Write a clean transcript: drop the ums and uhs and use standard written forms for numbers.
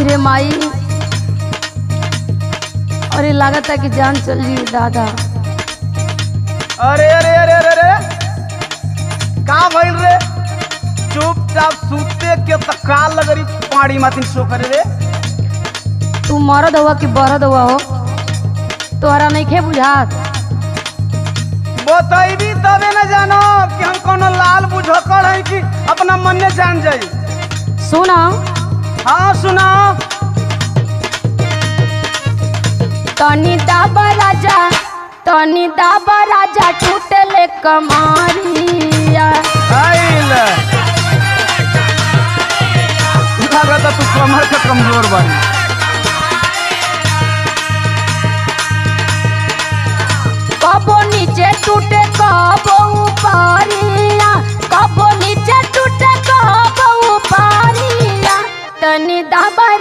माई रे माई, अरे लागत है कि जान चल जी दादा। अरे अरे अरे अरे अरे का भइल रे? चुपचाप सूते के तकाल लगरी पाड़ी माथिन सो करे रे। तू मरद हुआ कि बरद हुआ हो, तोहरा नहीं खे बुझात। बतैबी तबे न जानो कि हम कोनो लाल बुझकड़ है कि अपना मन ने जान जाई। सुना, हाँ सुना। तनी दाबा राजा, तनी दाबा राजा, छूटले कमारिया। आइल लगता तू कमर से कमजोर बानी। कबो नीचे टूटे कबो ऊपरिया, कबो नीचे टूटे कबो ऊपरिया, तनी दाबा